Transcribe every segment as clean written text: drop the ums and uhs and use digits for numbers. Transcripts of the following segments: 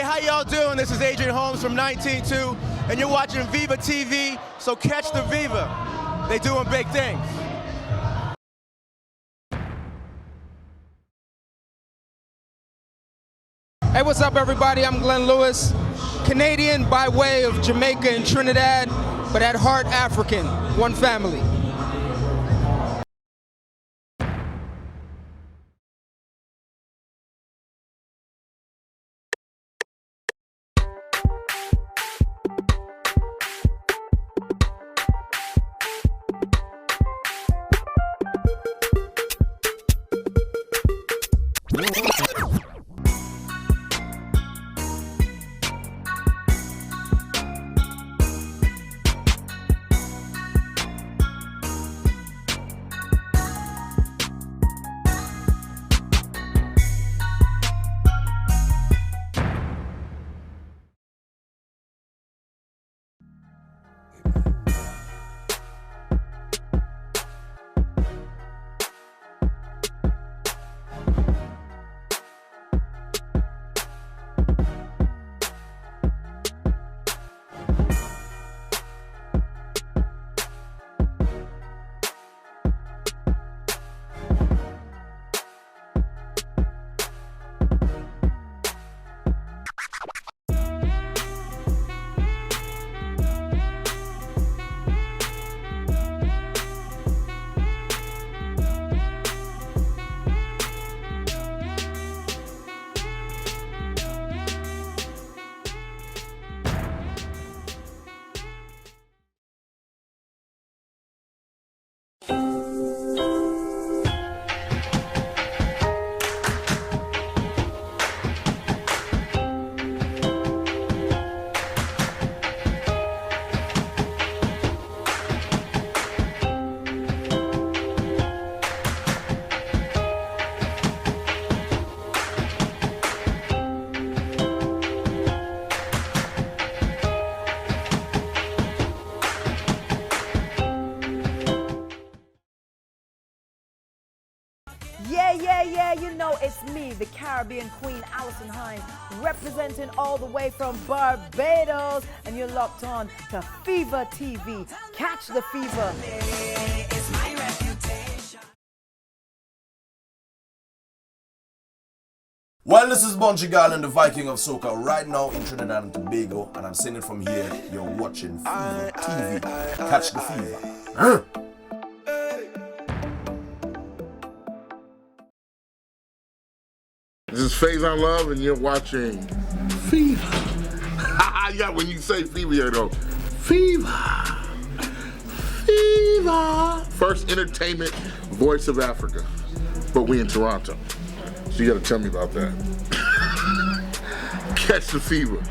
how y'all doing? This is Adrian Holmes from 19.2, and you're watching Viva TV, so catch the Viva. They doing big things. Hey, what's up, everybody? I'm Glenn Lewis, Canadian by way of Jamaica and Trinidad, but at heart African, one family. Yeah, you know it's me, the Caribbean Queen, Alison Hines, representing all the way from Barbados, and you're locked on to Fever TV. Catch the fever. It's my reputation. Well, this is Bunji Garlin, the Viking of Soca, right now in Trinidad and Tobago, and I'm saying it from here, you're watching Fever TV. Catch the fever. This is Faison Love, and you're watching Fever. Yeah, when you say Fever, you know, Fever. Fever. First entertainment voice of Africa, but we in Toronto. So you gotta tell me about that. Catch the fever.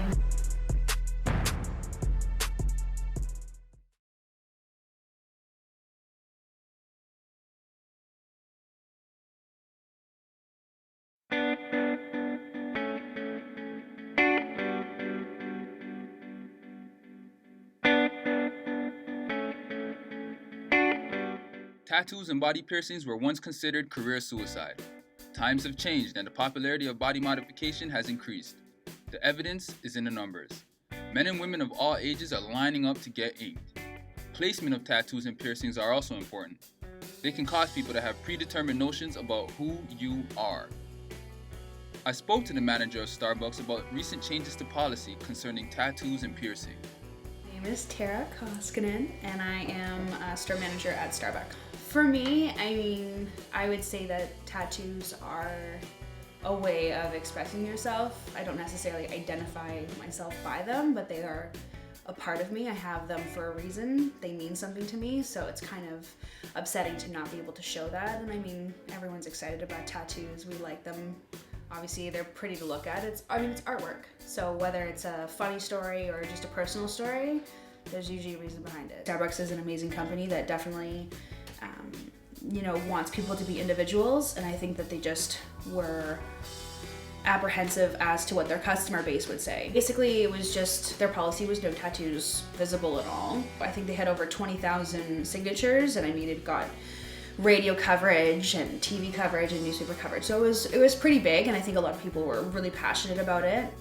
Tattoos and body piercings were once considered career suicide. Times have changed and the popularity of body modification has increased. The evidence is in the numbers. Men and women of all ages are lining up to get inked. Placement of tattoos and piercings are also important. They can cause people to have predetermined notions about who you are. I spoke to the manager of Starbucks about recent changes to policy concerning tattoos and piercing. My name is Tara Koskinen and I am a store manager at Starbucks. For me, I would say that tattoos are a way of expressing yourself. I don't necessarily identify myself by them, but they are a part of me. I have them for a reason. They mean something to me, so it's kind of upsetting to not be able to show that. And I mean, everyone's excited about tattoos. We like them. Obviously, they're pretty to look at. It's artwork. So whether it's a funny story or just a personal story, there's usually a reason behind it. Starbucks is an amazing company that definitely wants people to be individuals, and I think that they just were apprehensive as to what their customer base would say. Basically, it was just, their policy was no tattoos visible at all. I think they had over 20,000 signatures, and it got radio coverage and TV coverage and newspaper coverage. So it was pretty big, and I think a lot of people were really passionate about it.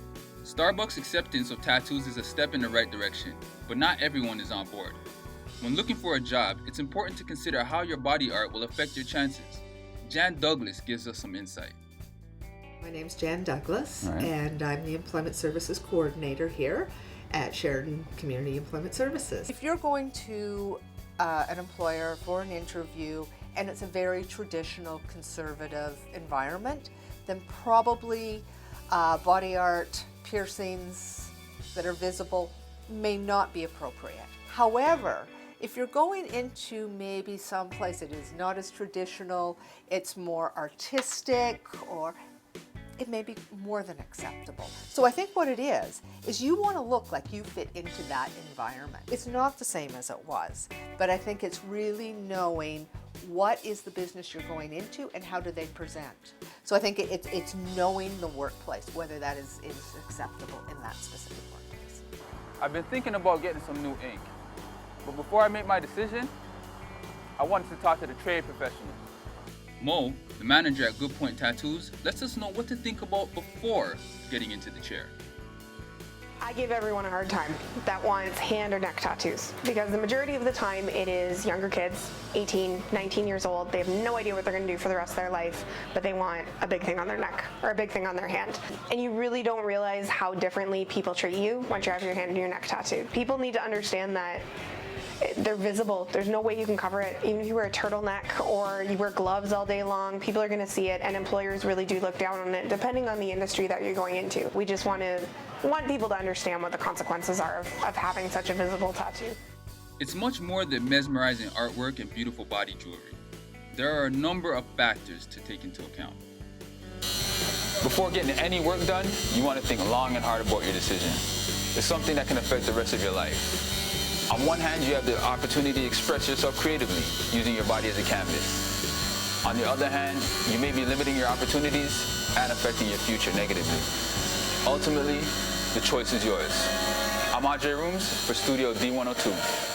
Starbucks' acceptance of tattoos is a step in the right direction, but not everyone is on board. When looking for a job, it's important to consider how your body art will affect your chances. Jan Douglas gives us some insight. My name's Jan Douglas, All right. and I'm the Employment Services Coordinator here at Sheridan Community Employment Services. If you're going to an employer for an interview and it's a very traditional conservative environment, then probably body art, piercings that are visible may not be appropriate. However, if you're going into maybe someplace that is not as traditional, it's more artistic, or it may be more than acceptable. So I think what it is you want to look like you fit into that environment. It's not the same as it was, but I think it's really knowing what is the business you're going into and how do they present. So I think it's knowing the workplace, whether that is acceptable in that specific workplace. I've been thinking about getting some new ink, but before I make my decision, I wanted to talk to the trade professionals. Mo, the manager at Good Point Tattoos, lets us know what to think about before getting into the chair. I give everyone a hard time that wants hand or neck tattoos, because the majority of the time it is younger kids, 18, 19 years old. They have no idea what they're going to do for the rest of their life, but they want a big thing on their neck or a big thing on their hand. And you really don't realize how differently people treat you once you have your hand and your neck tattooed. People need to understand that they're visible. There's no way you can cover it. Even if you wear a turtleneck or you wear gloves all day long, people are going to see it, and employers really do look down on it, depending on the industry that you're going into. We just want people to understand what the consequences are of having such a visible tattoo. It's much more than mesmerizing artwork and beautiful body jewelry. There are a number of factors to take into account. Before getting any work done, you want to think long and hard about your decision. It's something that can affect the rest of your life. On one hand, you have the opportunity to express yourself creatively, using your body as a canvas. On the other hand, you may be limiting your opportunities and affecting your future negatively. Ultimately, the choice is yours. I'm Ajay Rooms for Studio D102.